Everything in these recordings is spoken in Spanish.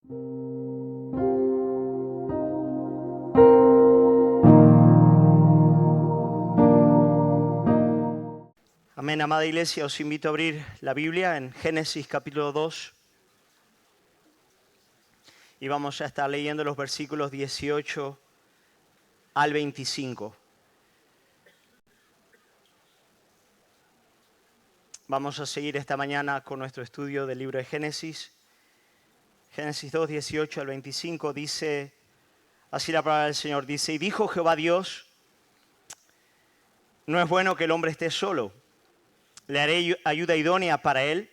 Amén, amada iglesia, os invito a abrir la Biblia en Génesis capítulo 2 y vamos a estar leyendo los versículos 18 al 25. Vamos a seguir esta mañana con nuestro estudio del libro de Génesis. Génesis 2, 18 al 25 dice, así la palabra del Señor dice, y dijo Jehová Dios, no es bueno que el hombre esté solo, le haré ayuda idónea para él.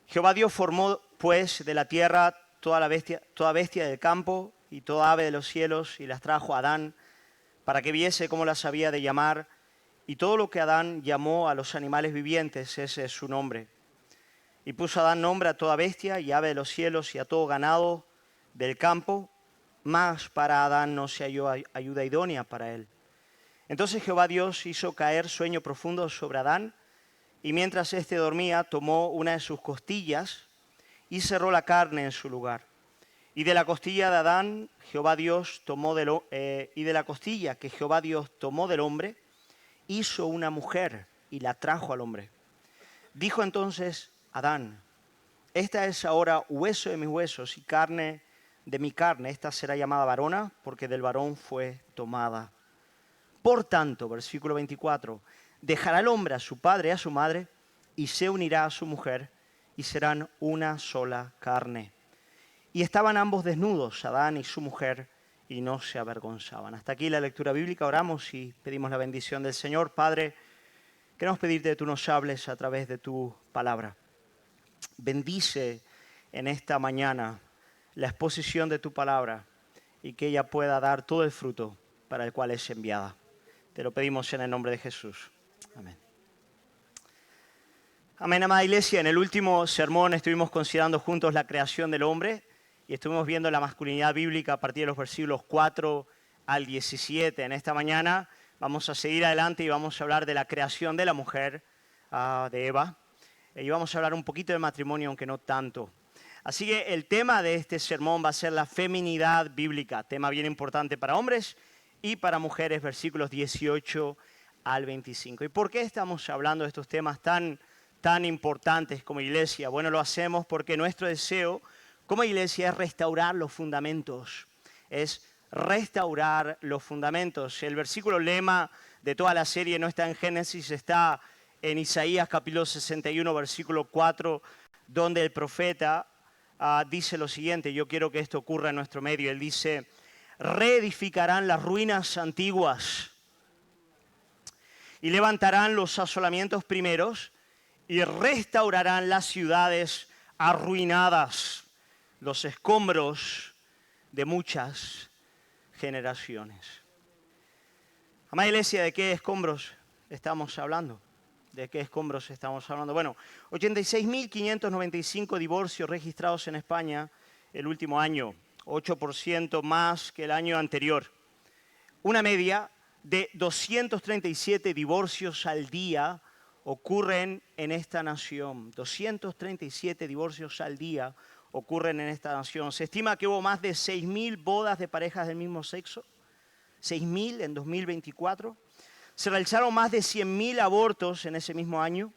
Jehová Dios formó pues de la tierra toda bestia del campo y toda ave de los cielos y las trajo a Adán para que viese cómo las había de llamar. Y todo lo que Adán llamó a los animales vivientes, ese es su nombre. Y puso Adán nombre a toda bestia y ave de los cielos y a todo ganado del campo, mas para Adán no se halló ayuda idónea para él. Entonces Jehová Dios hizo caer sueño profundo sobre Adán, y mientras éste dormía, tomó una de sus costillas y cerró la carne en su lugar. Y de la costilla de Adán, Jehová Dios tomó y de la costilla que Jehová Dios tomó del hombre, hizo una mujer y la trajo al hombre. Dijo entonces Adán, esta es ahora hueso de mis huesos y carne de mi carne. Esta será llamada varona, porque del varón fue tomada. Por tanto, versículo 24, dejará el hombre a su padre y a su madre, y se unirá a su mujer, y serán una sola carne. Y estaban ambos desnudos, Adán y su mujer, y no se avergonzaban. Hasta aquí la lectura bíblica. Oramos y pedimos la bendición del Señor. Padre, queremos pedirte que tú nos hables a través de tu palabra. Bendice en esta mañana la exposición de tu palabra y que ella pueda dar todo el fruto para el cual es enviada. Te lo pedimos en el nombre de Jesús. Amén. Amén, amada iglesia. En el último sermón estuvimos considerando juntos la creación del hombre y estuvimos viendo la masculinidad bíblica a partir de los versículos 4 al 17. En esta mañana vamos a seguir adelante y vamos a hablar de la creación de la mujer, de Eva. Y vamos a hablar un poquito de matrimonio, aunque no tanto. Así que el tema de este sermón va a ser la feminidad bíblica, tema bien importante para hombres y para mujeres, versículos 18 al 25. ¿Y por qué estamos hablando de estos temas tan importantes como iglesia? Bueno, lo hacemos porque nuestro deseo como iglesia es restaurar los fundamentos. Es restaurar los fundamentos. El versículo lema de toda la serie no está en Génesis, está en Isaías capítulo 61, versículo 4, donde el profeta dice lo siguiente. Yo quiero que esto ocurra en nuestro medio. Él dice, reedificarán las ruinas antiguas y levantarán los asolamientos primeros y restaurarán las ciudades arruinadas, los escombros de muchas generaciones. Amada iglesia, ¿de qué escombros estamos hablando? ¿De qué escombros estamos hablando? Bueno, 86.595 divorcios registrados en España el último año, 8% más que el año anterior. Una media de 237 divorcios al día ocurren en esta nación. 237 divorcios al día ocurren en esta nación. Se estima que hubo más de 6.000 bodas de parejas del mismo sexo. 6.000 en 2024. Se realizaron más de 100.000 abortos en ese mismo año.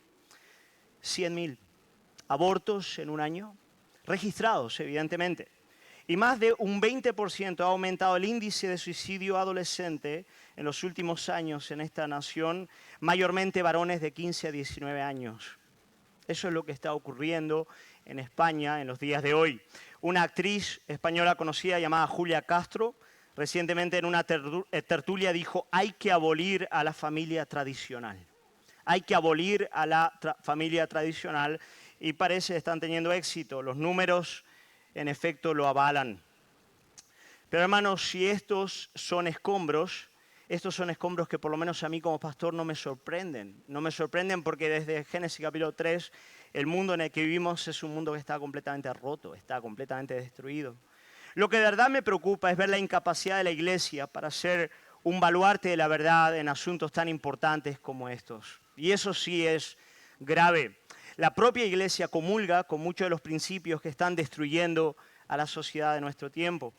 100.000 abortos en un año, registrados evidentemente. Y más de un 20% ha aumentado el índice de suicidio adolescente en los últimos años en esta nación, mayormente varones de 15 a 19 años. Eso es lo que está ocurriendo en España en los días de hoy. Una actriz española conocida llamada Julia Castro, recientemente en una tertulia dijo, hay que abolir a la familia tradicional. Hay que abolir a la familia tradicional y parece que están teniendo éxito. Los números en efecto lo avalan. Pero hermanos, si estos son escombros que por lo menos a mí como pastor no me sorprenden. No me sorprenden porque desde Génesis capítulo 3 el mundo en el que vivimos es un mundo que está completamente roto, está completamente destruido. Lo que de verdad me preocupa es ver la incapacidad de la iglesia para ser un baluarte de la verdad en asuntos tan importantes como estos. Y eso sí es grave. La propia iglesia comulga con muchos de los principios que están destruyendo a la sociedad de nuestro tiempo.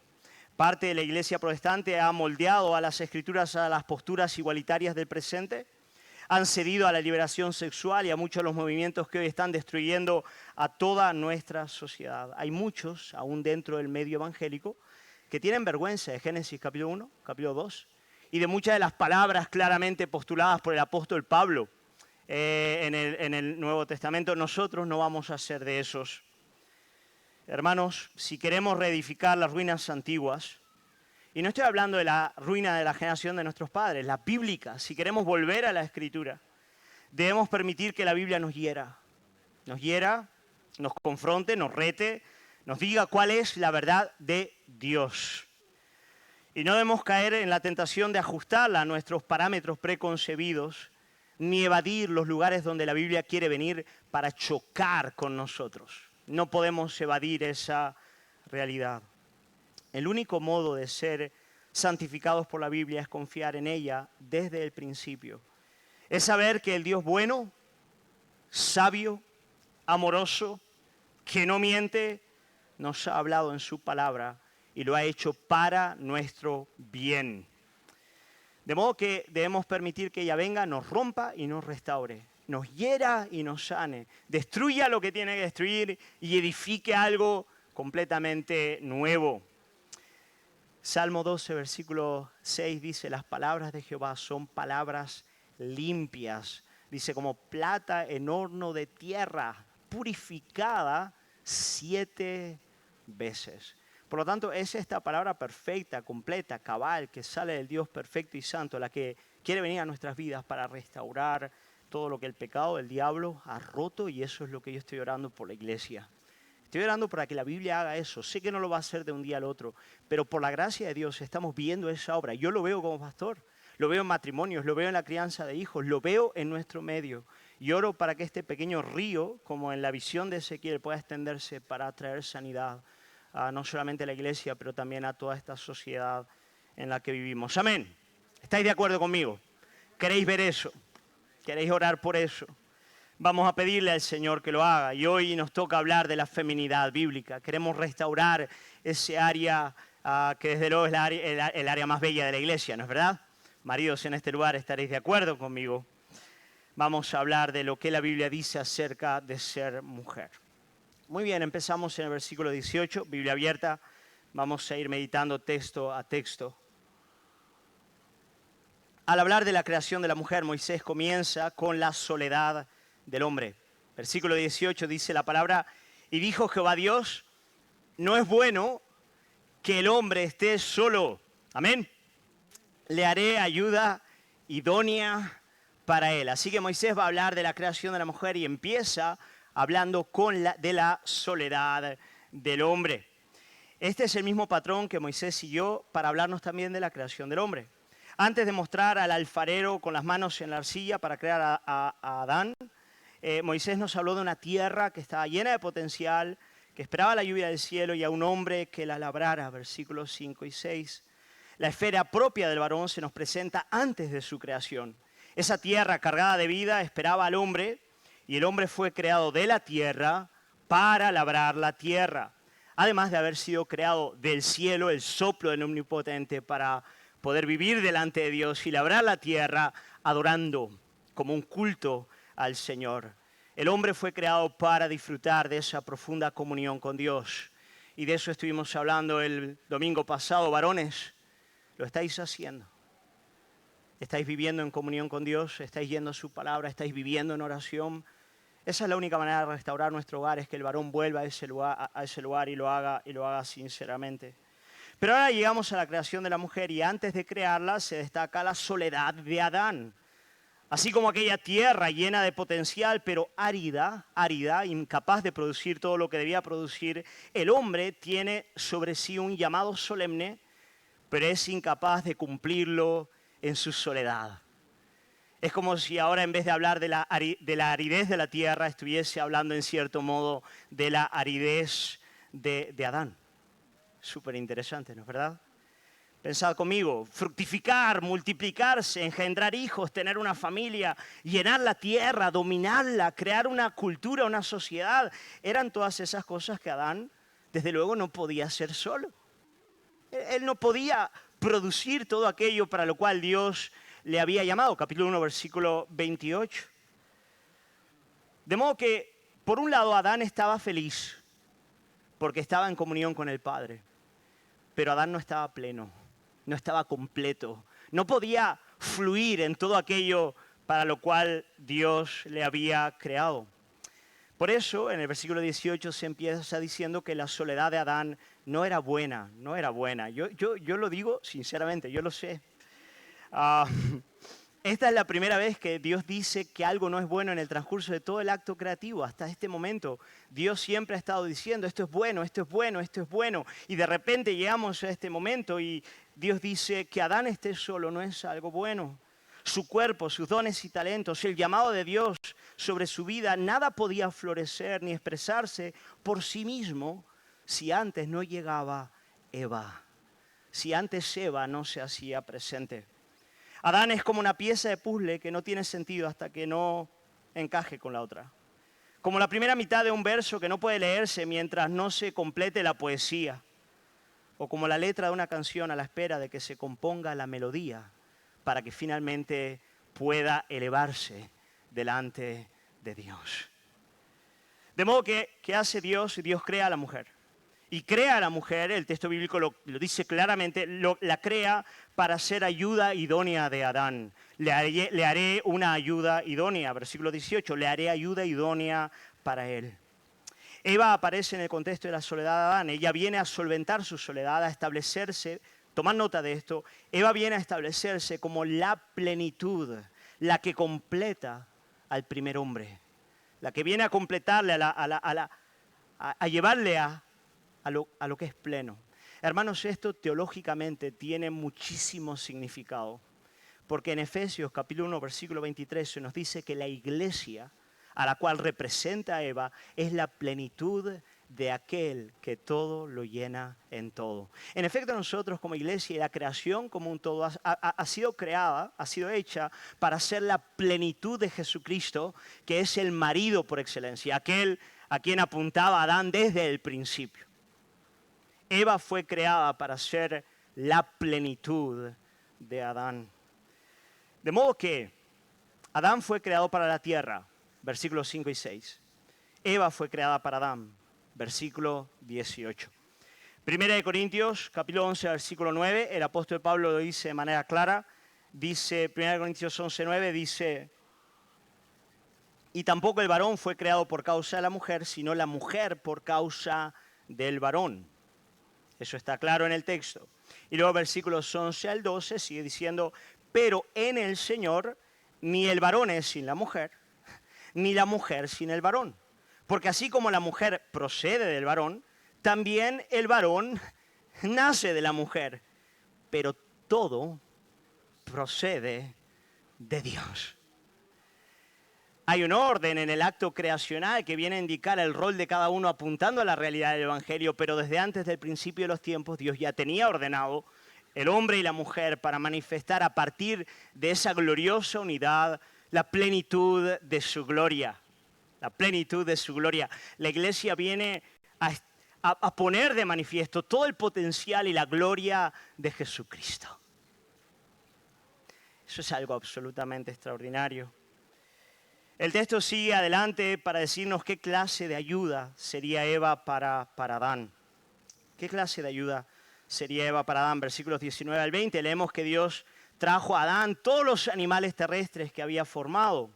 Parte de la iglesia protestante ha moldeado a las escrituras a las posturas igualitarias del presente, han cedido a la liberación sexual y a muchos de los movimientos que hoy están destruyendo a toda nuestra sociedad. Hay muchos, aún dentro del medio evangélico, que tienen vergüenza de Génesis capítulo 1, capítulo 2, y de muchas de las palabras claramente postuladas por el apóstol Pablo en el Nuevo Testamento. Nosotros no vamos a ser de esos. Hermanos, si queremos reedificar las ruinas antiguas, y no estoy hablando de la ruina de la generación de nuestros padres, la bíblica, si queremos volver a la Escritura, debemos permitir que la Biblia nos hiera, nos confronte, nos rete, nos diga cuál es la verdad de Dios. Y no debemos caer en la tentación de ajustarla a nuestros parámetros preconcebidos, ni evadir los lugares donde la Biblia quiere venir para chocar con nosotros. No podemos evadir esa realidad. El único modo de ser santificados por la Biblia es confiar en ella desde el principio. Es saber que el Dios bueno, sabio, amoroso, que no miente, nos ha hablado en su palabra y lo ha hecho para nuestro bien. De modo que debemos permitir que ella venga, nos rompa y nos restaure, nos hiera y nos sane, destruya lo que tiene que destruir y edifique algo completamente nuevo. Salmo 12, versículo 6 dice, las palabras de Jehová son palabras limpias. Dice, como plata en horno de tierra, purificada 7 veces. Por lo tanto, es esta palabra perfecta, completa, cabal, que sale del Dios perfecto y santo, la que quiere venir a nuestras vidas para restaurar todo lo que el pecado del diablo ha roto, y eso es lo que yo estoy orando por la iglesia. Estoy orando para que la Biblia haga eso. Sé que no lo va a hacer de un día al otro, pero por la gracia de Dios estamos viendo esa obra. Yo lo veo como pastor, lo veo en matrimonios, lo veo en la crianza de hijos, lo veo en nuestro medio. Y oro para que este pequeño río, como en la visión de Ezequiel, pueda extenderse para traer sanidad no solamente a la iglesia, pero también a toda esta sociedad en la que vivimos. Amén. ¿Estáis de acuerdo conmigo? ¿Queréis ver eso? ¿Queréis orar por eso? Vamos a pedirle al Señor que lo haga. Y hoy nos toca hablar de la feminidad bíblica. Queremos restaurar ese área que desde luego es el área más bella de la iglesia, ¿no es verdad? Maridos en este lugar, estaréis de acuerdo conmigo. Vamos a hablar de lo que la Biblia dice acerca de ser mujer. Muy bien, empezamos en el versículo 18, Biblia abierta. Vamos a ir meditando texto a texto. Al hablar de la creación de la mujer, Moisés comienza con la soledad del hombre. Versículo 18 dice la palabra, y dijo Jehová Dios, no es bueno que el hombre esté solo. Amén. Le haré ayuda idónea para él. Así que Moisés va a hablar de la creación de la mujer y empieza hablando de la soledad del hombre. Este es el mismo patrón que Moisés siguió para hablarnos también de la creación del hombre. Antes de mostrar al alfarero con las manos en la arcilla para crear a Adán, Moisés nos habló de una tierra que estaba llena de potencial, que esperaba la lluvia del cielo y a un hombre que la labrara, versículos 5 y 6. La esfera propia del varón se nos presenta antes de su creación. Esa tierra cargada de vida esperaba al hombre, y el hombre fue creado de la tierra para labrar la tierra. Además de haber sido creado del cielo, el soplo del Omnipotente, para poder vivir delante de Dios y labrar la tierra adorando como un culto al Señor. El hombre fue creado para disfrutar de esa profunda comunión con Dios. Y de eso estuvimos hablando el domingo pasado. Varones, ¿lo estáis haciendo? ¿Estáis viviendo en comunión con Dios? ¿Estáis yendo a su palabra? ¿Estáis viviendo en oración? Esa es la única manera de restaurar nuestro hogar, es que el varón vuelva a ese lugar y lo haga sinceramente. Pero ahora llegamos a la creación de la mujer y antes de crearla se destaca la soledad de Adán. Así como aquella tierra llena de potencial, pero árida, incapaz de producir todo lo que debía producir, el hombre tiene sobre sí un llamado solemne, pero es incapaz de cumplirlo en su soledad. Es como si ahora en vez de hablar de la aridez de la tierra, estuviese hablando en cierto modo de la aridez de Adán. Súper interesante, ¿no es verdad? Pensad conmigo, fructificar, multiplicarse, engendrar hijos, tener una familia, llenar la tierra, dominarla, crear una cultura, una sociedad. Eran todas esas cosas que Adán desde luego no podía ser solo. Él no podía producir todo aquello para lo cual Dios le había llamado. Capítulo 1, versículo 28. De modo que, por un lado, Adán estaba feliz porque estaba en comunión con el Padre. Pero Adán no estaba pleno, no estaba completo. No podía fluir en todo aquello para lo cual Dios le había creado. Por eso, en el versículo 18 se empieza diciendo que la soledad de Adán no era buena, no era buena. Yo lo digo sinceramente, yo lo sé. Esta es la primera vez que Dios dice que algo no es bueno en el transcurso de todo el acto creativo. Hasta este momento, Dios siempre ha estado diciendo, esto es bueno, esto es bueno, esto es bueno. Y de repente llegamos a este momento y Dios dice que Adán esté solo no es algo bueno. Su cuerpo, sus dones y talentos, el llamado de Dios sobre su vida, nada podía florecer ni expresarse por sí mismo si antes no llegaba Eva, si antes Eva no se hacía presente. Adán es como una pieza de puzzle que no tiene sentido hasta que no encaje con la otra. Como la primera mitad de un verso que no puede leerse mientras no se complete la poesía. O como la letra de una canción a la espera de que se componga la melodía para que finalmente pueda elevarse delante de Dios. De modo que, ¿qué hace Dios? Dios crea a la mujer. Y crea a la mujer, el texto bíblico lo dice claramente, la crea para ser ayuda idónea de Adán. Le haré una ayuda idónea, versículo 18, le haré ayuda idónea para él. Eva aparece en el contexto de la soledad de Adán. Ella viene a solventar su soledad, a establecerse. Tomad nota de esto. Eva viene a establecerse como la plenitud, la que completa al primer hombre. La que viene a completarle, a llevarle a lo que es pleno. Hermanos, esto teológicamente tiene muchísimo significado. Porque en Efesios capítulo 1, versículo 23 se nos dice que la iglesia a la cual representa a Eva es la plenitud de aquel que todo lo llena en todo. En efecto, nosotros como iglesia y la creación como un todo ha sido creada, ha sido hecha para ser la plenitud de Jesucristo, que es el marido por excelencia, aquel a quien apuntaba Adán desde el principio. Eva fue creada para ser la plenitud de Adán. De modo que Adán fue creado para la tierra, versículos 5 y 6. Eva fue creada para Adán, versículo 18. Primera de Corintios, capítulo 11, versículo 9, el apóstol Pablo lo dice de manera clara. Dice, Primera de Corintios 11, 9, dice, y tampoco el varón fue creado por causa de la mujer, sino la mujer por causa del varón. Eso está claro en el texto. Y luego versículos 11 al 12 sigue diciendo, pero en el Señor ni el varón es sin la mujer, ni la mujer sin el varón. Porque así como la mujer procede del varón, también el varón nace de la mujer. Pero todo procede de Dios. Hay un orden en el acto creacional que viene a indicar el rol de cada uno apuntando a la realidad del Evangelio, pero desde antes del principio de los tiempos Dios ya tenía ordenado el hombre y la mujer para manifestar a partir de esa gloriosa unidad la plenitud de su gloria. La plenitud de su gloria. La iglesia viene a poner de manifiesto todo el potencial y la gloria de Jesucristo. Eso es algo absolutamente extraordinario. El texto sigue adelante para decirnos qué clase de ayuda sería Eva para Adán. ¿Qué clase de ayuda sería Eva para Adán? Versículos 19 al 20 leemos que Dios trajo a Adán todos los animales terrestres que había formado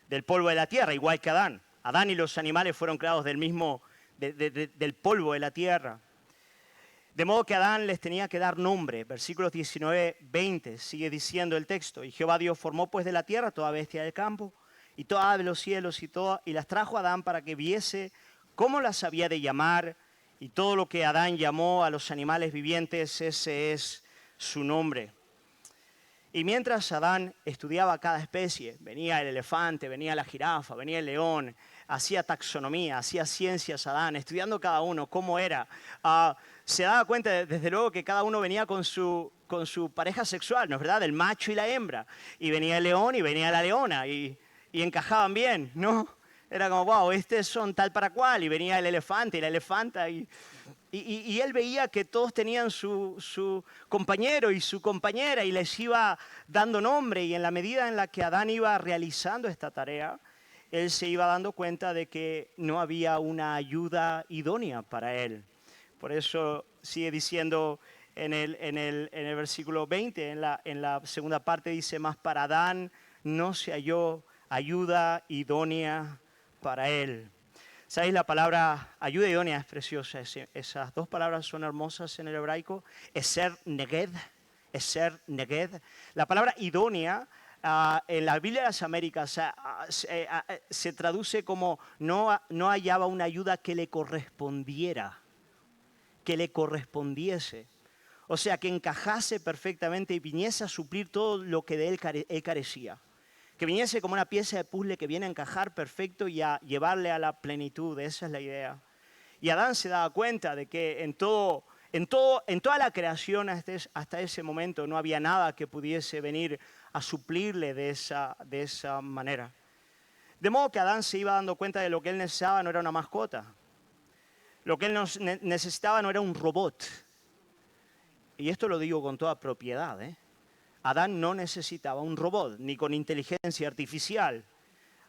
del polvo de la tierra, igual que Adán. Adán y los animales fueron creados del polvo de la tierra. De modo que Adán les tenía que dar nombre. Versículos 19, 20 sigue diciendo el texto. Y Jehová Dios formó pues de la tierra toda bestia del campo y toda ave de los cielos y las trajo a Adán para que viese cómo las había de llamar. Y todo lo que Adán llamó a los animales vivientes, ese es su nombre. Y mientras Adán estudiaba cada especie, venía el elefante, venía la jirafa, venía el león, hacía taxonomía, hacía ciencias Adán, estudiando cada uno, cómo era. Se daba cuenta, desde luego, que cada uno venía con su pareja sexual, ¿no es verdad? El macho y la hembra. Y venía el león y venía la leona, y encajaban bien, ¿no? Era como, wow, estos son tal para cual, y venía el elefante y la elefanta, y Y él veía que todos tenían su compañero y su compañera y les iba dando nombre. Y en la medida en la que Adán iba realizando esta tarea, él se iba dando cuenta de que no había una ayuda idónea para él. Por eso sigue diciendo en el versículo 20, en la segunda parte dice, más para Adán no se halló ayuda idónea para él. ¿Sabéis? La palabra ayuda idónea es preciosa. Esas dos palabras son hermosas en el hebraico. Eser neged. Eser neged. La palabra idónea en la Biblia de las Américas se traduce como no hallaba una ayuda que le correspondiera, que le correspondiese. O sea, que encajase perfectamente y viniese a suplir todo lo que de él carecía. Que viniese como una pieza de puzzle que viene a encajar perfecto y a llevarle a la plenitud. Esa es la idea. Y Adán se daba cuenta de que en toda la creación hasta ese momento no había nada que pudiese venir a suplirle de esa manera. De modo que Adán se iba dando cuenta de lo que él necesitaba no era una mascota. Lo que él necesitaba no era un robot. Y esto lo digo con toda propiedad, Adán no necesitaba un robot, ni con inteligencia artificial.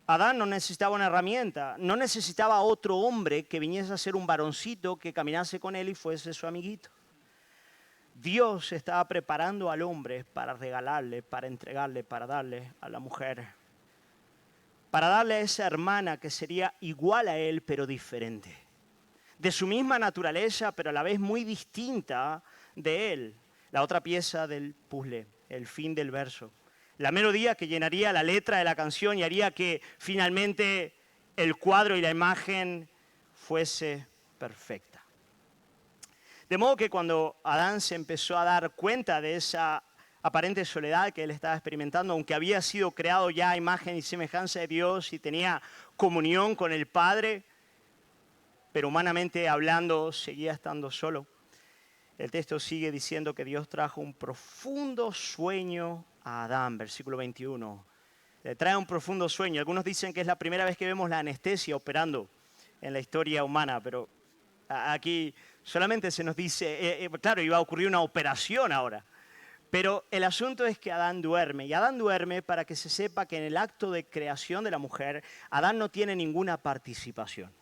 Adán no necesitaba una herramienta, no necesitaba otro hombre que viniese a ser un varoncito que caminase con él y fuese su amiguito. Dios estaba preparando al hombre para regalarle, para entregarle, para darle a la mujer. Para darle a esa hermana que sería igual a él, pero diferente. De su misma naturaleza, pero a la vez muy distinta de él. La otra pieza del puzzle, el fin del verso. La melodía que llenaría la letra de la canción y haría que finalmente el cuadro y la imagen fuese perfecta. De modo que cuando Adán se empezó a dar cuenta de esa aparente soledad que él estaba experimentando, aunque había sido creado ya a imagen y semejanza de Dios y tenía comunión con el Padre, pero humanamente hablando seguía estando solo. El texto sigue diciendo que Dios trajo un profundo sueño a Adán, versículo 21. Le trae un profundo sueño. Algunos dicen que es la primera vez que vemos la anestesia operando en la historia humana, pero aquí solamente se nos dice, claro, iba a ocurrir una operación ahora. Pero el asunto es que Adán duerme, y Adán duerme para que se sepa que en el acto de creación de la mujer, Adán no tiene ninguna participación.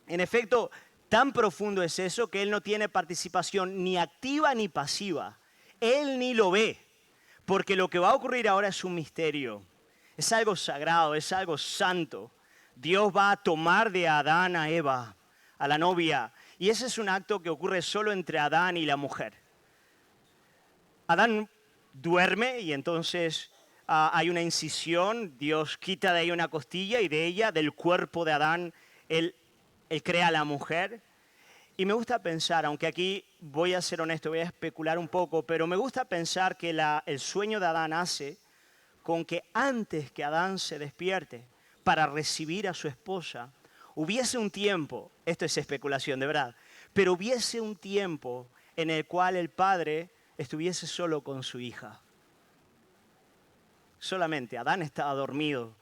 En efecto, tan profundo es eso que él no tiene participación ni activa ni pasiva. Él ni lo ve, porque lo que va a ocurrir ahora es un misterio. Es algo sagrado, es algo santo. Dios va a tomar de Adán a Eva, a la novia, y ese es un acto que ocurre solo entre Adán y la mujer. Adán duerme y entonces hay una incisión, Dios quita de ahí una costilla y de ella, del cuerpo de Adán, él crea a la mujer. Y me gusta pensar, aunque aquí voy a ser honesto, voy a especular un poco, pero me gusta pensar que el sueño de Adán hace con que antes que Adán se despierte para recibir a su esposa, hubiese un tiempo, esto es especulación de verdad, pero hubiese un tiempo en el cual el padre estuviese solo con su hija. Solamente, Adán estaba dormido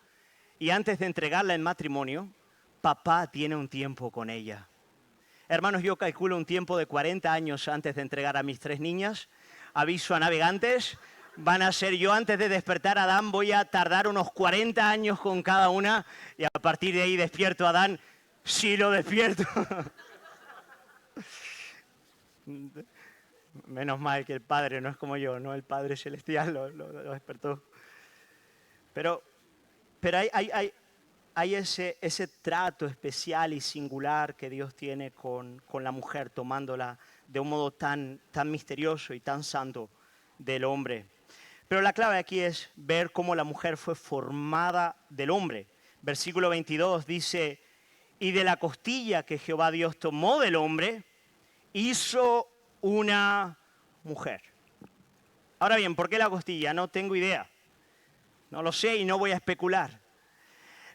y antes de entregarla en matrimonio, papá tiene un tiempo con ella. Hermanos, yo calculo un tiempo de 40 años antes de entregar a mis 3 niñas. Aviso a navegantes, van a ser yo antes de despertar a Adán, voy a tardar unos 40 años con cada una y a partir de ahí despierto a Adán, sí lo despierto. Menos mal que el Padre no es como yo, ¿no? El Padre Celestial lo despertó. Pero hay ese trato especial y singular que Dios tiene con la mujer, tomándola de un modo tan misterioso y tan santo del hombre. Pero la clave aquí es ver cómo la mujer fue formada del hombre. Versículo 22 dice, y de la costilla que Jehová Dios tomó del hombre, hizo una mujer. Ahora bien, ¿por qué la costilla? No tengo idea. No lo sé y no voy a especular.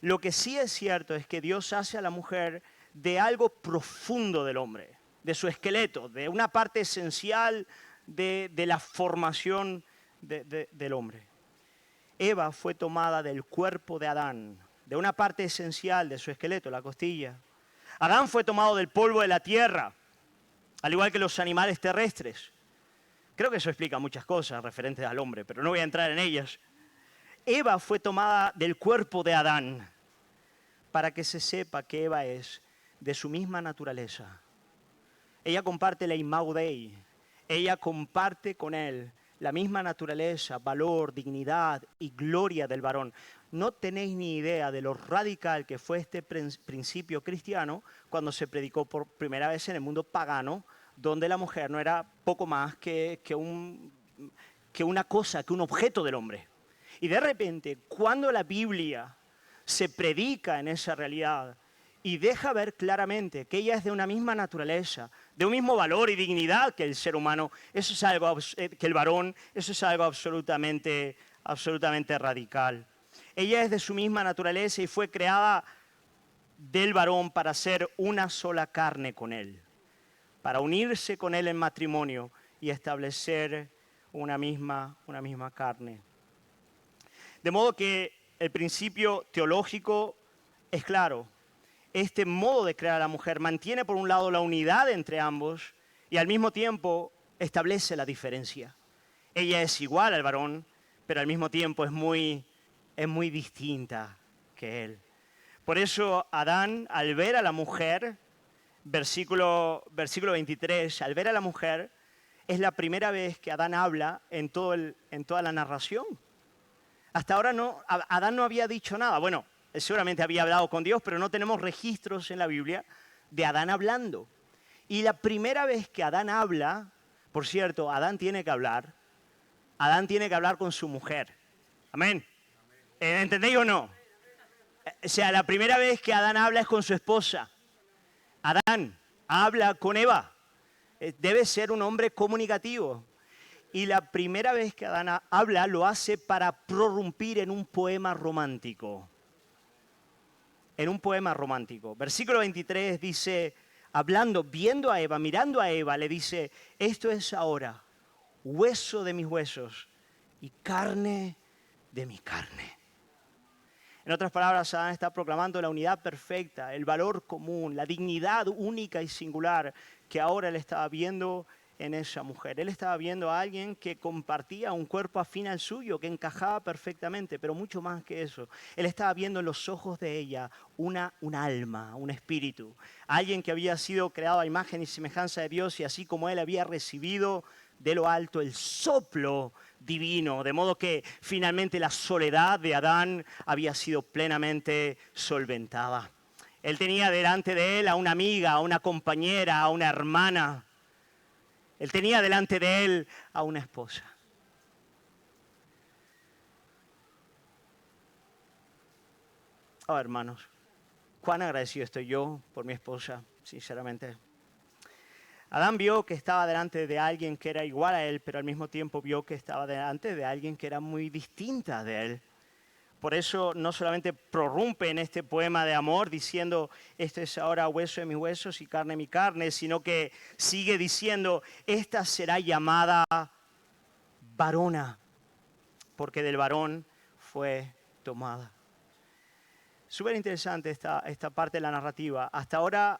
Lo que sí es cierto es que Dios hace a la mujer de algo profundo del hombre, de su esqueleto, de una parte esencial de la formación del hombre. Eva fue tomada del cuerpo de Adán, de una parte esencial de su esqueleto, la costilla. Adán fue tomado del polvo de la tierra, al igual que los animales terrestres. Creo que eso explica muchas cosas referentes al hombre, pero no voy a entrar en ellas. Eva fue tomada del cuerpo de Adán, para que se sepa que Eva es de su misma naturaleza. Ella comparte la imago Dei, ella comparte con él la misma naturaleza, valor, dignidad y gloria del varón. No tenéis ni idea de lo radical que fue este principio cristiano cuando se predicó por primera vez en el mundo pagano, donde la mujer no era poco más que una cosa, que un objeto del hombre. Y de repente, cuando la Biblia se predica en esa realidad y deja ver claramente que ella es de una misma naturaleza, de un mismo valor y dignidad que el ser humano, eso es algo que el varón, eso es algo absolutamente radical. Ella es de su misma naturaleza y fue creada del varón para ser una sola carne con él, para unirse con él en matrimonio y establecer una misma carne. De modo que el principio teológico es claro. Este modo de crear a la mujer mantiene por un lado la unidad entre ambos y al mismo tiempo establece la diferencia. Ella es igual al varón, pero al mismo tiempo es muy distinta que él. Por eso Adán, al ver a la mujer, versículo 23, al ver a la mujer, es la primera vez que Adán habla en toda la narración. Hasta ahora Adán no había dicho nada. Bueno, seguramente había hablado con Dios, pero no tenemos registros en la Biblia de Adán hablando. Y la primera vez que Adán habla, por cierto, Adán tiene que hablar con su mujer. Amén. ¿Entendéis o no? O sea, la primera vez que Adán habla es con su esposa. Adán habla con Eva. Debe ser un hombre comunicativo. Y la primera vez que Adán habla lo hace para prorrumpir en un poema romántico. En un poema romántico. Versículo 23 dice, hablando, viendo a Eva, mirando a Eva, le dice, esto es ahora hueso de mis huesos y carne de mi carne. En otras palabras, Adán está proclamando la unidad perfecta, el valor común, la dignidad única y singular que ahora él estaba viendo en esa mujer. Él estaba viendo a alguien que compartía un cuerpo afín al suyo, que encajaba perfectamente, pero mucho más que eso. Él estaba viendo en los ojos de ella un alma, un espíritu. Alguien que había sido creado a imagen y semejanza de Dios y así como él había recibido de lo alto el soplo divino, de modo que finalmente la soledad de Adán había sido plenamente solventada. Él tenía delante de él a una amiga, a una compañera, a una hermana. Él tenía delante de él a una esposa. Oh, hermanos, cuán agradecido estoy yo por mi esposa, sinceramente. Adán vio que estaba delante de alguien que era igual a él, pero al mismo tiempo vio que estaba delante de alguien que era muy distinta de él. Por eso no solamente prorrumpe en este poema de amor diciendo, este es ahora hueso de mis huesos y carne de mi carne, sino que sigue diciendo, esta será llamada varona, porque del varón fue tomada. Súper interesante esta parte de la narrativa. Hasta ahora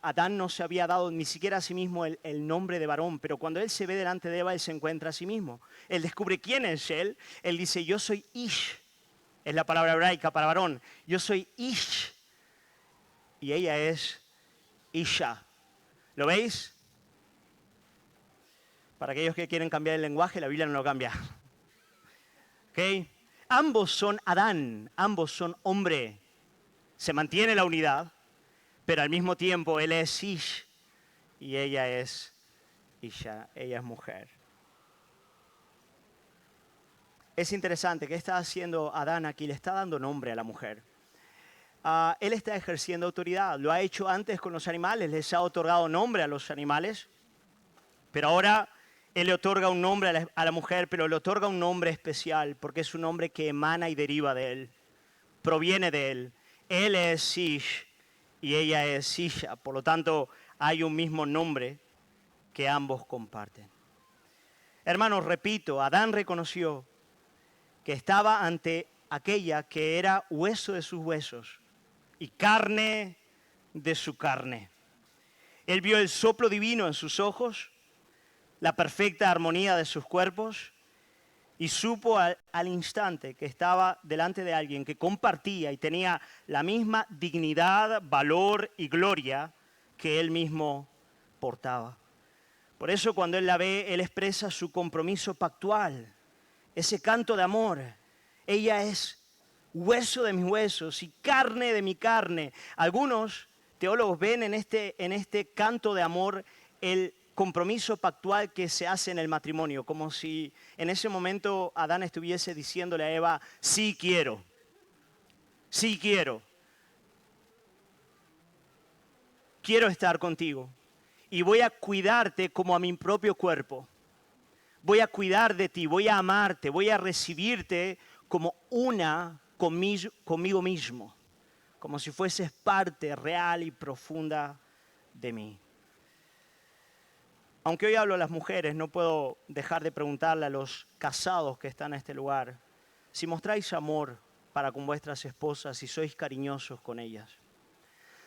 Adán no se había dado ni siquiera a sí mismo el nombre de varón, pero cuando él se ve delante de Eva, él se encuentra a sí mismo. Él descubre quién es él. Él dice, yo soy Ish. Es la palabra hebraica para varón. Yo soy Ish. Y ella es Isha. ¿Lo veis? Para aquellos que quieren cambiar el lenguaje, la Biblia no lo cambia. ¿Ok? Ambos son Adán, ambos son hombre. Se mantiene la unidad, pero al mismo tiempo él es Ish y ella es Isha, ella es mujer. Es interesante que está haciendo Adán aquí, le está dando nombre a la mujer. Él está ejerciendo autoridad, lo ha hecho antes con los animales, les ha otorgado nombre a los animales, pero ahora él le otorga un nombre a la mujer, pero le otorga un nombre especial porque es un nombre que emana y deriva de él, proviene de él. Él es Ish y ella es Isha, por lo tanto hay un mismo nombre que ambos comparten. Hermanos, repito, Adán reconoció que estaba ante aquella que era hueso de sus huesos y carne de su carne. Él vio el soplo divino en sus ojos, la perfecta armonía de sus cuerpos, y supo al instante que estaba delante de alguien que compartía y tenía la misma dignidad, valor y gloria que él mismo portaba. Por eso cuando él la ve, él expresa su compromiso pactual, ese canto de amor. Ella es hueso de mis huesos y carne de mi carne. Algunos teólogos ven en este canto de amor el compromiso pactual que se hace en el matrimonio, como si en ese momento Adán estuviese diciéndole a Eva, sí quiero, quiero estar contigo y voy a cuidarte como a mi propio cuerpo, voy a cuidar de ti, voy a amarte, voy a recibirte como una conmigo mismo, como si fueses parte real y profunda de mí. Aunque hoy hablo a las mujeres, no puedo dejar de preguntarle a los casados que están en este lugar, si mostráis amor para con vuestras esposas, si sois cariñosos con ellas.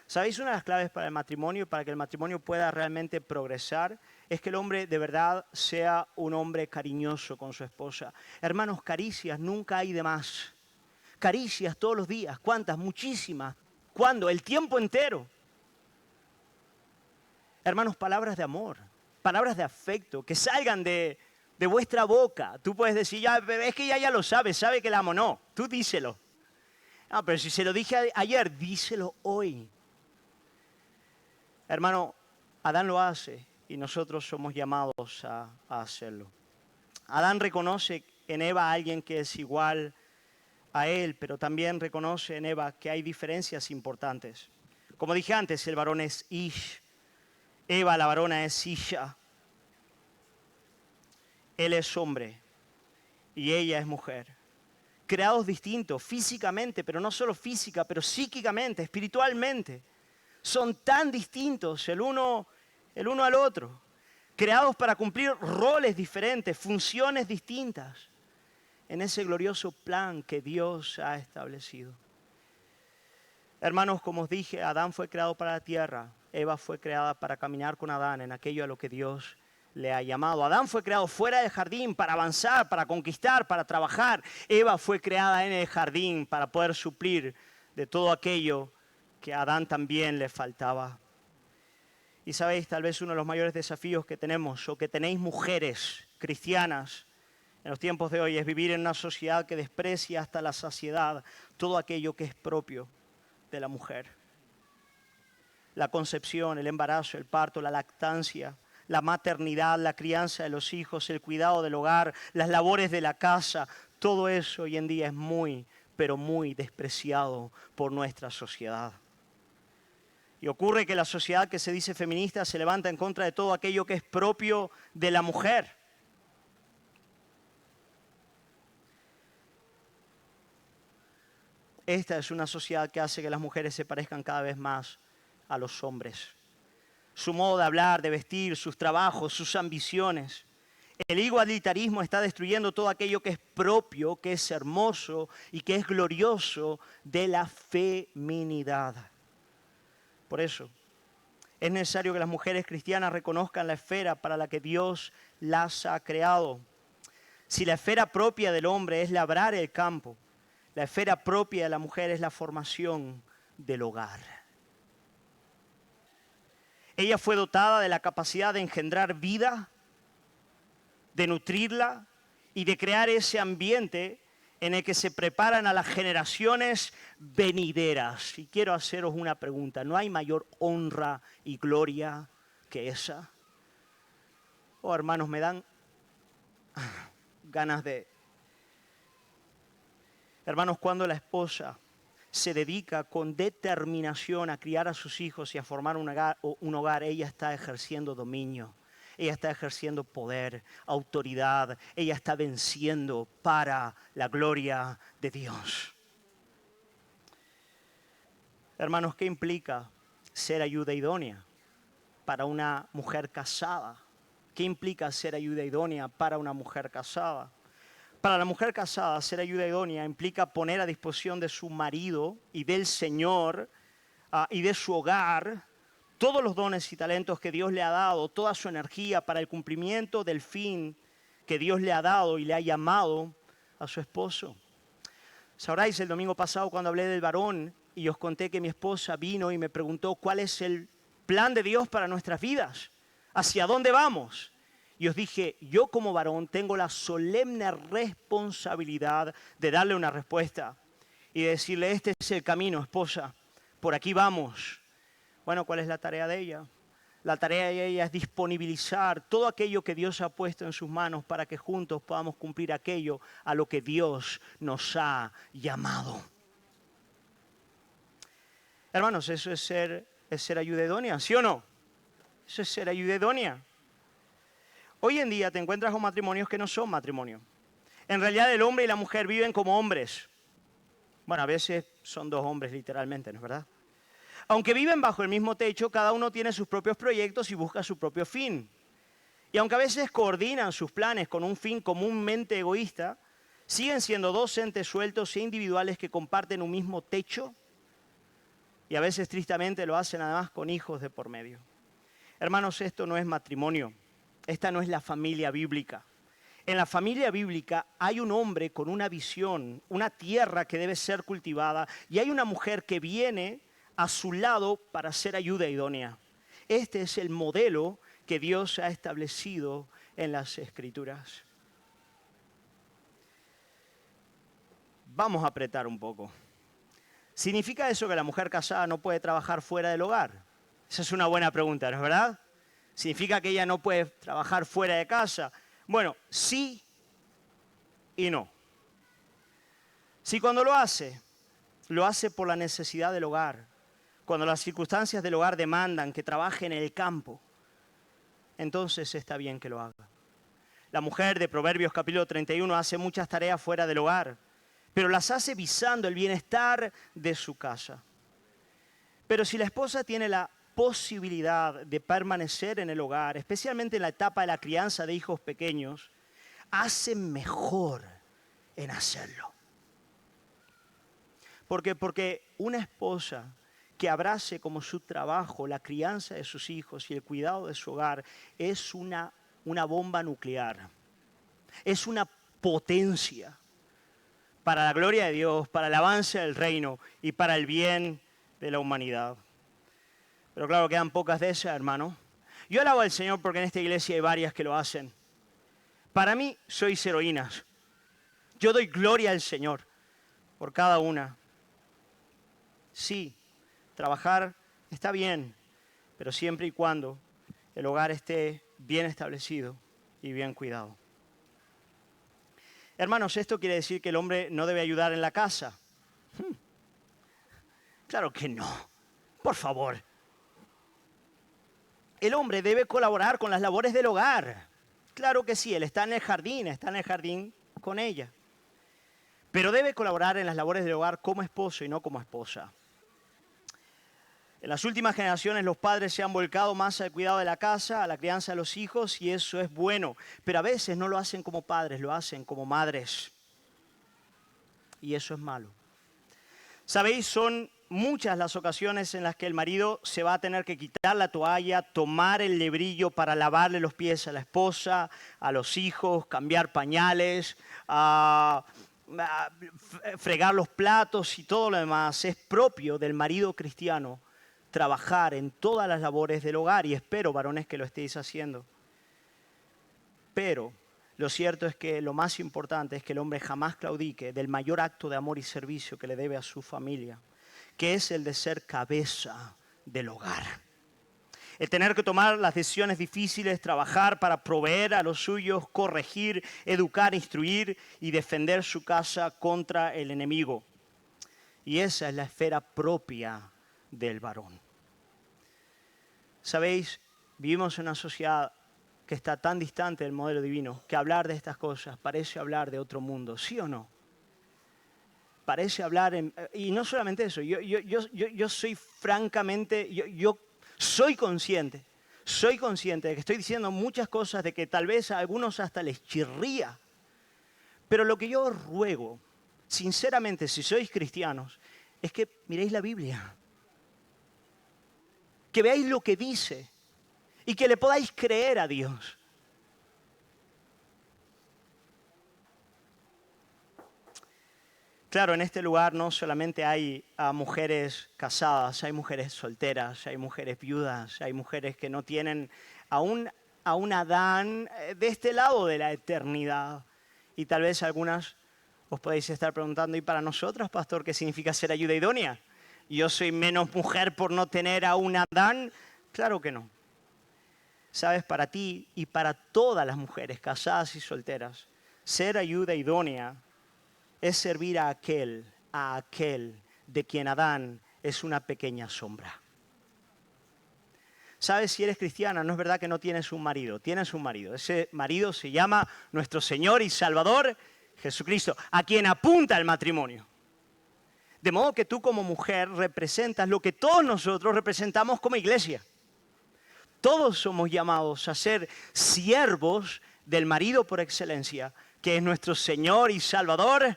¿Sabéis? Una de las claves para el matrimonio y para que el matrimonio pueda realmente progresar es que el hombre de verdad sea un hombre cariñoso con su esposa. Hermanos, caricias nunca hay de más. Caricias todos los días. ¿Cuántas? Muchísimas. ¿Cuándo? El tiempo entero. Hermanos, palabras de amor, palabras de afecto, que salgan de vuestra boca. Tú puedes decir, ya, es que ella ya lo sabe que la amo. No, tú díselo. No, pero si se lo dije ayer, díselo hoy. Hermano, Adán lo hace y nosotros somos llamados a hacerlo. Adán reconoce en Eva a alguien que es igual a él, pero también reconoce en Eva que hay diferencias importantes. Como dije antes, el varón es Ish, Eva, la varona, es Isha. Él es hombre y ella es mujer. Creados distintos físicamente, pero no solo física, pero psíquicamente, espiritualmente. Son tan distintos el uno al otro. Creados para cumplir roles diferentes, funciones distintas en ese glorioso plan que Dios ha establecido. Hermanos, como os dije, Adán fue creado para la tierra. Eva fue creada para caminar con Adán en aquello a lo que Dios le ha llamado. Adán fue creado fuera del jardín para avanzar, para conquistar, para trabajar. Eva fue creada en el jardín para poder suplir de todo aquello que a Adán también le faltaba. Y sabéis, tal vez uno de los mayores desafíos que tenemos o que tenéis mujeres cristianas en los tiempos de hoy es vivir en una sociedad que desprecia hasta la saciedad todo aquello que es propio de la mujer. La concepción, el embarazo, el parto, la lactancia, la maternidad, la crianza de los hijos, el cuidado del hogar, las labores de la casa, todo eso hoy en día es muy, pero muy despreciado por nuestra sociedad. Y ocurre que la sociedad que se dice feminista se levanta en contra de todo aquello que es propio de la mujer. Esta es una sociedad que hace que las mujeres se parezcan cada vez más a los hombres. Su modo de hablar, de vestir, sus trabajos, sus ambiciones. El igualitarismo está destruyendo todo aquello que es propio, que es hermoso y que es glorioso de la feminidad. Por eso, es necesario que las mujeres cristianas reconozcan la esfera para la que Dios las ha creado. Si la esfera propia del hombre es labrar el campo, la esfera propia de la mujer es la formación del hogar. Ella fue dotada de la capacidad de engendrar vida, de nutrirla y de crear ese ambiente en el que se preparan a las generaciones venideras. Y quiero haceros una pregunta. ¿No hay mayor honra y gloria que esa? Oh, hermanos, me dan ganas de... Hermanos, cuando la esposa se dedica con determinación a criar a sus hijos y a formar un hogar, ella está ejerciendo dominio. Ella está ejerciendo poder, autoridad. Ella está venciendo para la gloria de Dios. Hermanos, ¿qué implica ser ayuda idónea para una mujer casada? ¿Qué implica ser ayuda idónea para una mujer casada? Para la mujer casada, ser ayuda idónea implica poner a disposición de su marido y del Señor y de su hogar todos los dones y talentos que Dios le ha dado, toda su energía para el cumplimiento del fin que Dios le ha dado y le ha llamado a su esposo. Sabráis, el domingo pasado cuando hablé del varón y os conté que mi esposa vino y me preguntó cuál es el plan de Dios para nuestras vidas, hacia dónde vamos. Y os dije, yo como varón tengo la solemne responsabilidad de darle una respuesta y de decirle, este es el camino, esposa, por aquí vamos. Bueno, ¿cuál es la tarea de ella? La tarea de ella es disponibilizar todo aquello que Dios ha puesto en sus manos para que juntos podamos cumplir aquello a lo que Dios nos ha llamado. Hermanos, eso es ser ayuda idónea, ¿sí o no? Eso es ser ayuda idónea. Hoy en día te encuentras con matrimonios que no son matrimonio. En realidad el hombre y la mujer viven como hombres. Bueno, a veces son dos hombres literalmente, ¿no es verdad? Aunque viven bajo el mismo techo, cada uno tiene sus propios proyectos y busca su propio fin. Y aunque a veces coordinan sus planes con un fin comúnmente egoísta, siguen siendo dos entes sueltos e individuales que comparten un mismo techo y a veces tristemente lo hacen además con hijos de por medio. Hermanos, esto no es matrimonio. Esta no es la familia bíblica. En la familia bíblica hay un hombre con una visión, una tierra que debe ser cultivada y hay una mujer que viene a su lado para ser ayuda idónea. Este es el modelo que Dios ha establecido en las Escrituras. Vamos a apretar un poco. ¿Significa eso que la mujer casada no puede trabajar fuera del hogar? Esa es una buena pregunta, ¿no es verdad? ¿Significa que ella no puede trabajar fuera de casa? Bueno, sí y no. Si cuando lo hace por la necesidad del hogar, cuando las circunstancias del hogar demandan que trabaje en el campo, entonces está bien que lo haga. La mujer de Proverbios capítulo 31 hace muchas tareas fuera del hogar, pero las hace visando el bienestar de su casa. Pero si la esposa tiene la posibilidad de permanecer en el hogar, especialmente en la etapa de la crianza de hijos pequeños, hace mejor en hacerlo. Porque una esposa que abrace como su trabajo la crianza de sus hijos y el cuidado de su hogar es una bomba nuclear. Es una potencia para la gloria de Dios, para el avance del reino y para el bien de la humanidad. Pero claro, quedan pocas de esas, hermano. Yo alabo al Señor porque en esta iglesia hay varias que lo hacen. Para mí, sois heroínas. Yo doy gloria al Señor por cada una. Sí, trabajar está bien, pero siempre y cuando el hogar esté bien establecido y bien cuidado. Hermanos, ¿esto quiere decir que el hombre no debe ayudar en la casa? Claro que no. Por favor. El hombre debe colaborar con las labores del hogar. Claro que sí, él está en el jardín con ella. Pero debe colaborar en las labores del hogar como esposo y no como esposa. En las últimas generaciones los padres se han volcado más al cuidado de la casa, a la crianza de los hijos, y eso es bueno. Pero a veces no lo hacen como padres, lo hacen como madres. Y eso es malo. ¿Sabéis? Son muchas las ocasiones en las que el marido se va a tener que quitar la toalla, tomar el lebrillo para lavarle los pies a la esposa, a los hijos, cambiar pañales, fregar los platos y todo lo demás. Es propio del marido cristiano trabajar en todas las labores del hogar y espero, varones, que lo estéis haciendo. Pero lo cierto es que lo más importante es que el hombre jamás claudique del mayor acto de amor y servicio que le debe a su familia, que es el de ser cabeza del hogar. El tener que tomar las decisiones difíciles, trabajar para proveer a los suyos, corregir, educar, instruir y defender su casa contra el enemigo. Y esa es la esfera propia del varón. ¿Sabéis? Vivimos en una sociedad que está tan distante del modelo divino que hablar de estas cosas parece hablar de otro mundo, ¿sí o no? Parece hablar, y no solamente eso, yo soy francamente, yo soy consciente de que estoy diciendo muchas cosas de que tal vez a algunos hasta les chirría, pero lo que yo os ruego, sinceramente, si sois cristianos, es que miréis la Biblia. que veáis lo que dice y que le podáis creer a Dios. Claro, en este lugar no solamente hay mujeres casadas, hay mujeres solteras, hay mujeres viudas, hay mujeres que no tienen a un Adán de este lado de la eternidad. Y tal vez algunas os podéis estar preguntando, ¿y para nosotras, pastor, qué significa ser ayuda idónea? ¿Yo soy menos mujer por no tener a un Adán? Claro que no. Sabes, para ti y para todas las mujeres casadas y solteras, ser ayuda idónea es servir a aquel de quien Adán es una pequeña sombra. ¿Sabes? Si eres cristiana, no es verdad que no tienes un marido. Tienes un marido. Ese marido se llama nuestro Señor y Salvador Jesucristo, a quien apunta el matrimonio. De modo que tú como mujer representas lo que todos nosotros representamos como iglesia. Todos somos llamados a ser siervos del marido por excelencia, que es nuestro Señor y Salvador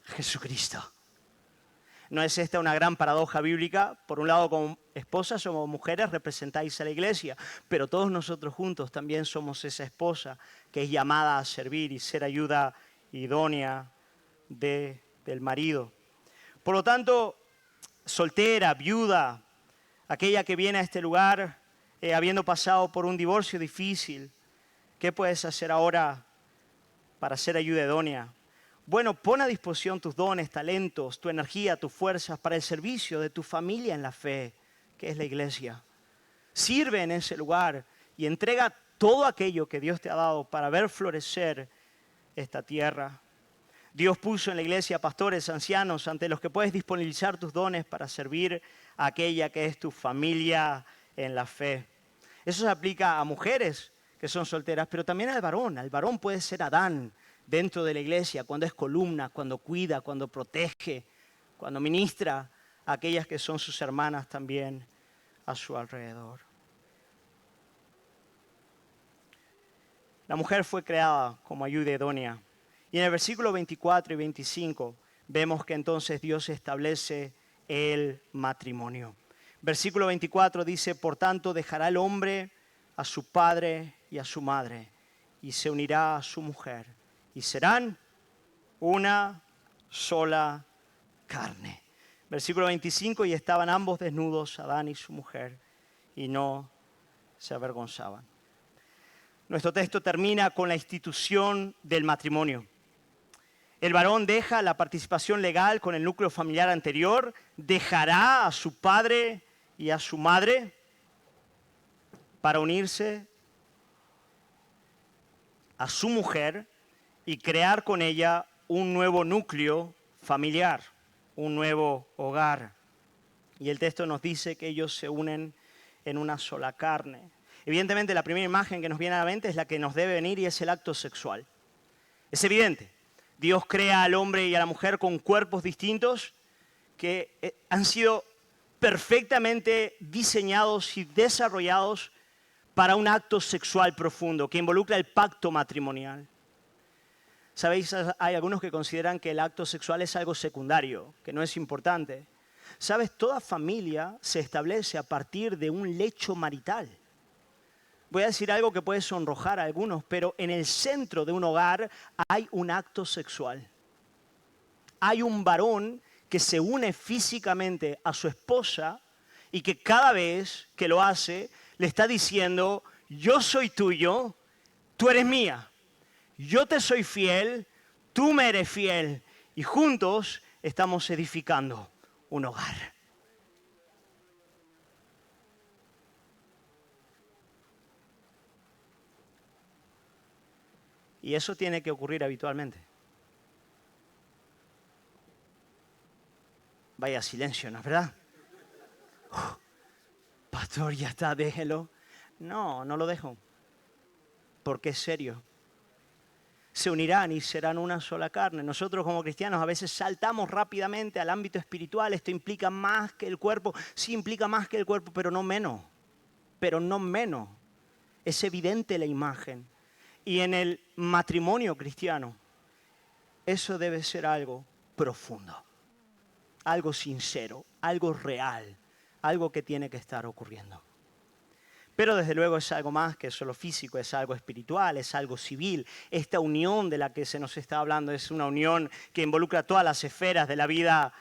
Jesucristo. ¿No es esta una gran paradoja bíblica? Por un lado, como esposas somos mujeres, representáis a la iglesia, pero todos nosotros juntos también somos esa esposa que es llamada a servir y ser ayuda idónea del marido. Por lo tanto, soltera, viuda, aquella que viene a este lugar habiendo pasado por un divorcio difícil, ¿qué puedes hacer ahora para ser ayuda idónea? Bueno, pon a disposición tus dones, talentos, tu energía, tus fuerzas para el servicio de tu familia en la fe, que es la iglesia. Sirve en ese lugar y entrega todo aquello que Dios te ha dado para ver florecer esta tierra. Dios puso en la iglesia pastores, ancianos, ante los que puedes disponibilizar tus dones para servir a aquella que es tu familia en la fe. Eso se aplica a mujeres que son solteras, pero también al varón. El varón puede ser Adán dentro de la iglesia, cuando es columna, cuando cuida, cuando protege, cuando ministra a aquellas que son sus hermanas también a su alrededor. La mujer fue creada como ayuda idónea. Y en el versículo 24 y 25 vemos que entonces Dios establece el matrimonio. Versículo 24 dice, por tanto dejará el hombre a su padre y a su madre y se unirá a su mujer y serán una sola carne. Versículo 25, y estaban ambos desnudos, Adán y su mujer, y no se avergonzaban. Nuestro texto termina con la institución del matrimonio. El varón deja la participación legal con el núcleo familiar anterior, dejará a su padre y a su madre para unirse a su mujer y crear con ella un nuevo núcleo familiar, un nuevo hogar. Y el texto nos dice que ellos se unen en una sola carne. Evidentemente, la primera imagen que nos viene a la mente es la que nos debe venir y es el acto sexual. Es evidente. Dios crea al hombre y a la mujer con cuerpos distintos que han sido perfectamente diseñados y desarrollados para un acto sexual profundo que involucra el pacto matrimonial. Sabéis, hay algunos que consideran que el acto sexual es algo secundario, que no es importante. Sabes, toda familia se establece a partir de un lecho marital. Voy a decir algo que puede sonrojar a algunos, pero en el centro de un hogar hay un acto sexual. Hay un varón que se une físicamente a su esposa y que cada vez que lo hace le está diciendo, yo soy tuyo, tú eres mía. Yo te soy fiel, tú me eres fiel. Y juntos estamos edificando un hogar. Y eso tiene que ocurrir habitualmente. Vaya silencio, ¿no es verdad? Pastor, ya está, déjelo. No, no lo dejo. Porque es serio. Se unirán y serán una sola carne. Nosotros como cristianos a veces saltamos rápidamente al ámbito espiritual. Esto implica más que el cuerpo. Sí, implica más que el cuerpo, pero no menos. Pero no menos. Es evidente la imagen. Y en el matrimonio cristiano, eso debe ser algo profundo. Algo sincero, algo real, algo que tiene que estar ocurriendo. Pero desde luego es algo más que solo físico, es algo espiritual, es algo civil. Esta unión de la que se nos está hablando es una unión que involucra todas las esferas de la vida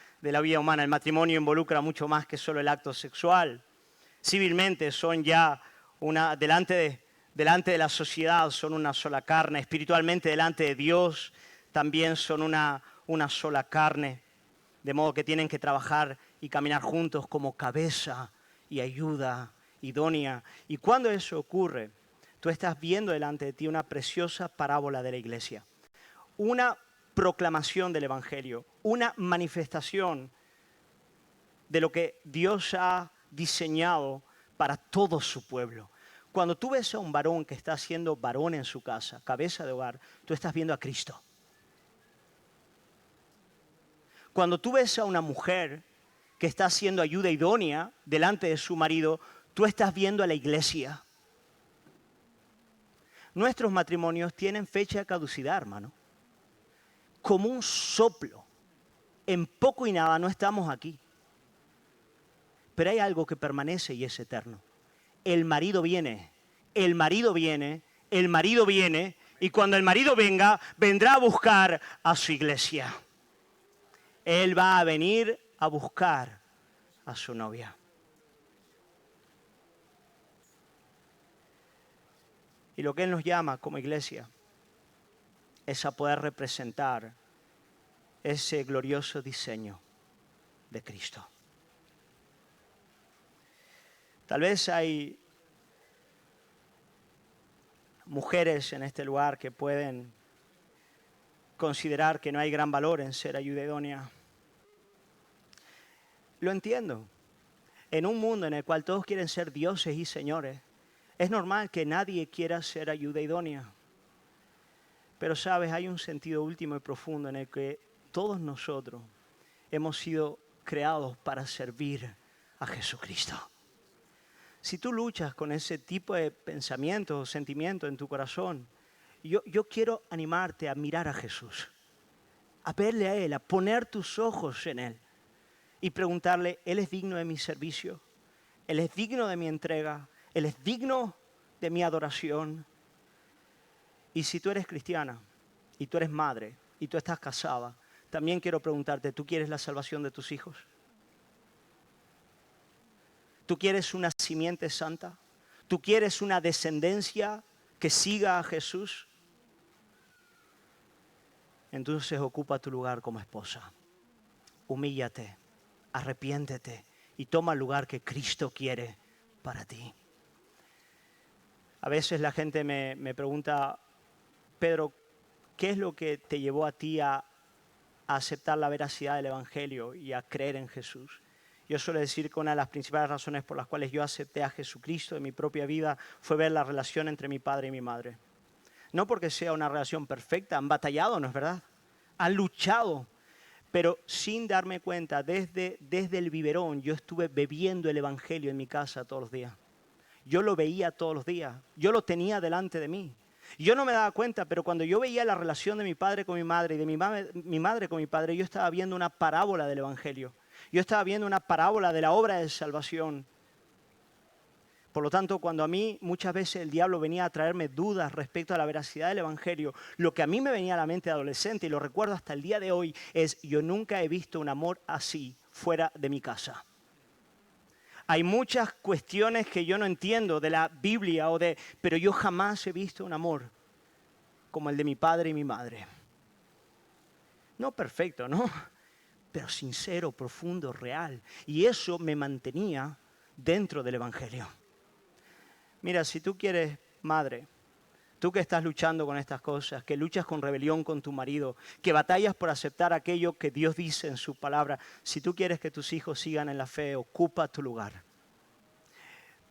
humana. El matrimonio involucra mucho más que solo el acto sexual. Civilmente son ya delante de la sociedad son una sola carne. Espiritualmente delante de Dios también son una sola carne. De modo que tienen que trabajar y caminar juntos como cabeza y ayuda idónea. Y cuando eso ocurre, tú estás viendo delante de ti una preciosa parábola de la iglesia. Una proclamación del Evangelio, una manifestación de lo que Dios ha diseñado para todo su pueblo. Cuando tú ves a un varón que está siendo varón en su casa, cabeza de hogar, tú estás viendo a Cristo. Cuando tú ves a una mujer que está haciendo ayuda idónea delante de su marido, tú estás viendo a la iglesia. Nuestros matrimonios tienen fecha de caducidad, hermano. Como un soplo. En poco y nada no estamos aquí. Pero hay algo que permanece y es eterno. El marido viene, el marido viene, el marido viene, y cuando el marido venga, vendrá a buscar a su iglesia. Él va a venir a buscar a su novia. Y lo que Él nos llama como iglesia es a poder representar ese glorioso diseño de Cristo. Tal vez hay mujeres en este lugar que pueden considerar que no hay gran valor en ser ayuda idónea. Lo entiendo. En un mundo en el cual todos quieren ser dioses y señores, es normal que nadie quiera ser ayuda idónea. Pero sabes, hay un sentido último y profundo en el que todos nosotros hemos sido creados para servir a Jesucristo. Si tú luchas con ese tipo de pensamientos o sentimientos en tu corazón, yo quiero animarte a mirar a Jesús, a verle a Él, a poner tus ojos en Él y preguntarle, ¿Él es digno de mi servicio? ¿Él es digno de mi entrega? ¿Él es digno de mi adoración? Y si tú eres cristiana y tú eres madre y tú estás casada, también quiero preguntarte, ¿tú quieres la salvación de tus hijos? ¿Tú quieres una simiente santa? ¿Tú quieres una descendencia que siga a Jesús? Entonces ocupa tu lugar como esposa. Humíllate, arrepiéntete y toma el lugar que Cristo quiere para ti. A veces la gente me pregunta, Pedro, ¿qué es lo que te llevó a ti a aceptar la veracidad del Evangelio y a creer en Jesús? Yo suelo decir que una de las principales razones por las cuales yo acepté a Jesucristo en mi propia vida fue ver la relación entre mi padre y mi madre. No porque sea una relación perfecta, han batallado, ¿no es verdad? Han luchado, pero sin darme cuenta, desde el biberón yo estuve bebiendo el Evangelio en mi casa todos los días. Yo lo veía todos los días, yo lo tenía delante de mí. Yo no me daba cuenta, pero cuando yo veía la relación de mi padre con mi madre y de mi madre con mi padre, yo estaba viendo una parábola del Evangelio. Yo estaba viendo una parábola de la obra de salvación. Por lo tanto, cuando a mí muchas veces el diablo venía a traerme dudas respecto a la veracidad del Evangelio, lo que a mí me venía a la mente de adolescente, y lo recuerdo hasta el día de hoy, es yo nunca he visto un amor así fuera de mi casa. Hay muchas cuestiones que yo no entiendo de la Biblia, pero yo jamás he visto un amor como el de mi padre y mi madre. No perfecto, ¿no? Pero sincero, profundo, real. Y eso me mantenía dentro del Evangelio. Mira, si tú quieres, madre, tú que estás luchando con estas cosas, que luchas con rebelión con tu marido, que batallas por aceptar aquello que Dios dice en su palabra, si tú quieres que tus hijos sigan en la fe, ocupa tu lugar.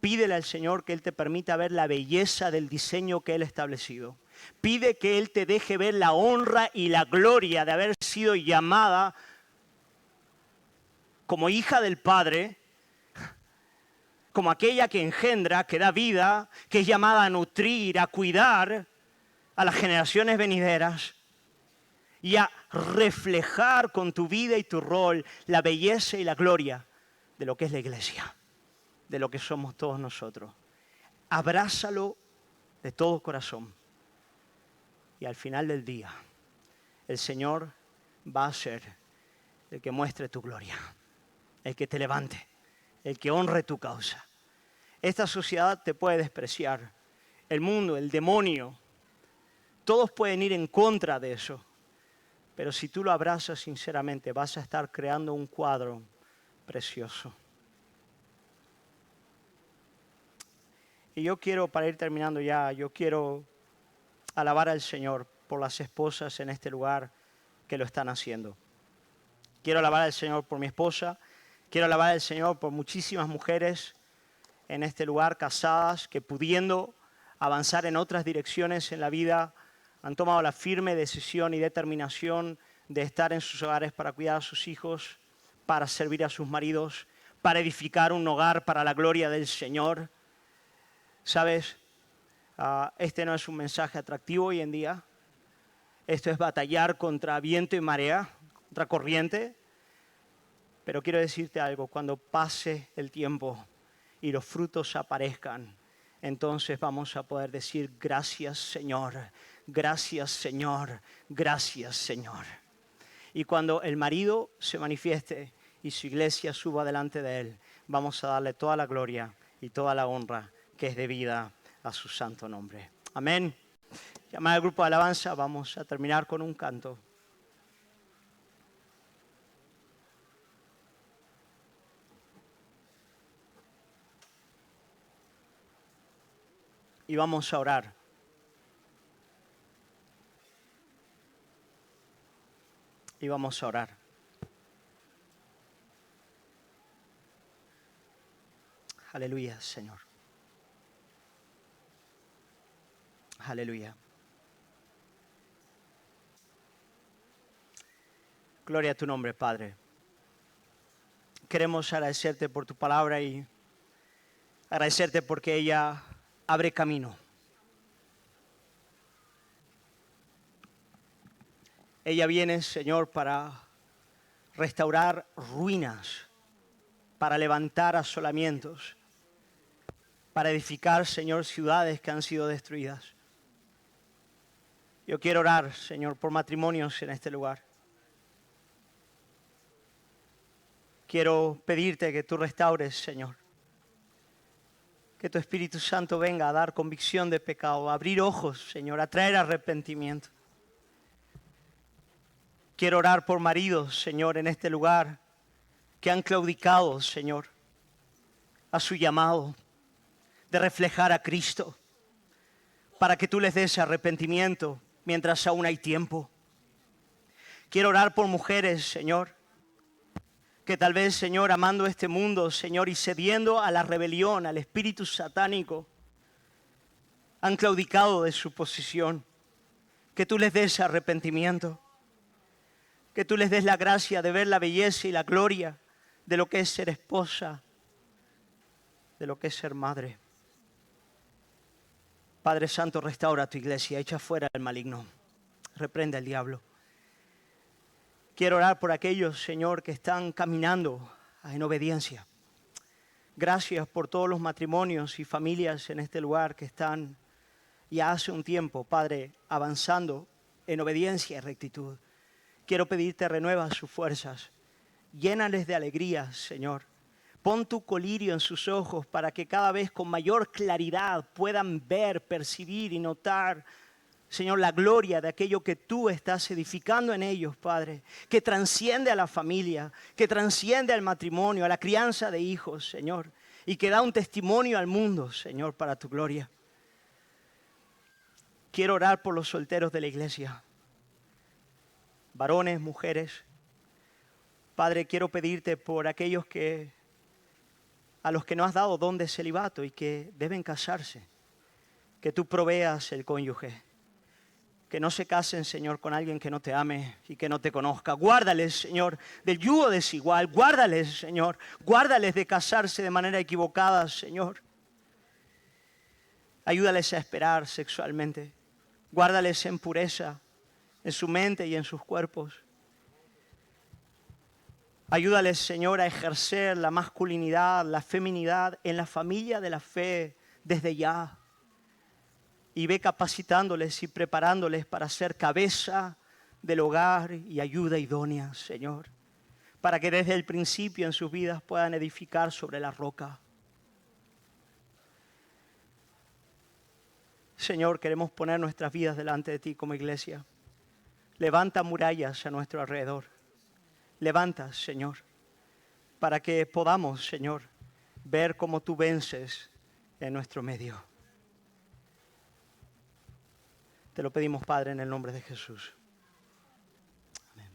Pídele al Señor que Él te permita ver la belleza del diseño que Él ha establecido. Pide que Él te deje ver la honra y la gloria de haber sido llamada como hija del Padre, como aquella que engendra, que da vida, que es llamada a nutrir, a cuidar a las generaciones venideras y a reflejar con tu vida y tu rol la belleza y la gloria de lo que es la iglesia, de lo que somos todos nosotros. Abrázalo de todo corazón. Y al final del día, el Señor va a ser el que muestre tu gloria, el que te levante, el que honre tu causa. Esta sociedad te puede despreciar, el mundo, el demonio, todos pueden ir en contra de eso. Pero si tú lo abrazas sinceramente, vas a estar creando un cuadro precioso. Y yo quiero, para ir terminando ya, yo quiero alabar al Señor por las esposas en este lugar que lo están haciendo. Quiero alabar al Señor por mi esposa. Quiero alabar al Señor por muchísimas mujeres en este lugar casadas que, pudiendo avanzar en otras direcciones en la vida, han tomado la firme decisión y determinación de estar en sus hogares para cuidar a sus hijos, para servir a sus maridos, para edificar un hogar para la gloria del Señor. ¿Sabes? Este no es un mensaje atractivo hoy en día. Esto es batallar contra viento y marea, contra corriente. Pero quiero decirte algo, cuando pase el tiempo y los frutos aparezcan, entonces vamos a poder decir gracias Señor, gracias Señor, gracias Señor. Y cuando el marido se manifieste y su iglesia suba delante de él, vamos a darle toda la gloria y toda la honra que es debida a su santo nombre. Amén. Llamar al grupo de alabanza, vamos a terminar con un canto. Y vamos a orar. Y vamos a orar. Aleluya, Señor. Aleluya. Gloria a tu nombre, Padre. Queremos agradecerte por tu palabra y agradecerte porque ella abre camino. Ella viene, Señor, para restaurar ruinas, para levantar asolamientos, para edificar, Señor, ciudades que han sido destruidas. Yo quiero orar, Señor, por matrimonios en este lugar. Quiero pedirte que tú restaures, Señor. Que tu Espíritu Santo venga a dar convicción de pecado, a abrir ojos, Señor, a traer arrepentimiento. Quiero orar por maridos, Señor, en este lugar, que han claudicado, Señor, a su llamado de reflejar a Cristo, para que tú les des arrepentimiento mientras aún hay tiempo. Quiero orar por mujeres, Señor, que tal vez, Señor, amando este mundo, Señor, y cediendo a la rebelión, al espíritu satánico, han claudicado de su posición. Que tú les des arrepentimiento. Que tú les des la gracia de ver la belleza y la gloria de lo que es ser esposa, de lo que es ser madre. Padre Santo, restaura tu iglesia, echa fuera al maligno, reprende al diablo. Quiero orar por aquellos, Señor, que están caminando en obediencia. Gracias por todos los matrimonios y familias en este lugar que están ya hace un tiempo, Padre, avanzando en obediencia y rectitud. Quiero pedirte, renueva sus fuerzas, llénales de alegría, Señor. Pon tu colirio en sus ojos para que cada vez con mayor claridad puedan ver, percibir y notar, Señor, la gloria de aquello que tú estás edificando en ellos, Padre, que trasciende a la familia, que trasciende al matrimonio, a la crianza de hijos, Señor, y que da un testimonio al mundo, Señor, para tu gloria. Quiero orar por los solteros de la iglesia, varones, mujeres. Padre, quiero pedirte por aquellos a los que no has dado don de celibato y que deben casarse, que tú proveas el cónyuge. Que no se casen, Señor, con alguien que no te ame y que no te conozca. Guárdales, Señor, del yugo desigual. Guárdales, Señor. Guárdales de casarse de manera equivocada, Señor. Ayúdales a esperar sexualmente. Guárdales en pureza, en su mente y en sus cuerpos. Ayúdales, Señor, a ejercer la masculinidad, la feminidad en la familia de la fe desde ya. Y ve capacitándoles y preparándoles para ser cabeza del hogar y ayuda idónea, Señor. Para que desde el principio en sus vidas puedan edificar sobre la roca. Señor, queremos poner nuestras vidas delante de ti como iglesia. Levanta murallas a nuestro alrededor. Levanta, Señor, para que podamos, Señor, ver cómo tú vences en nuestro medio. Te lo pedimos, Padre, en el nombre de Jesús. Amén.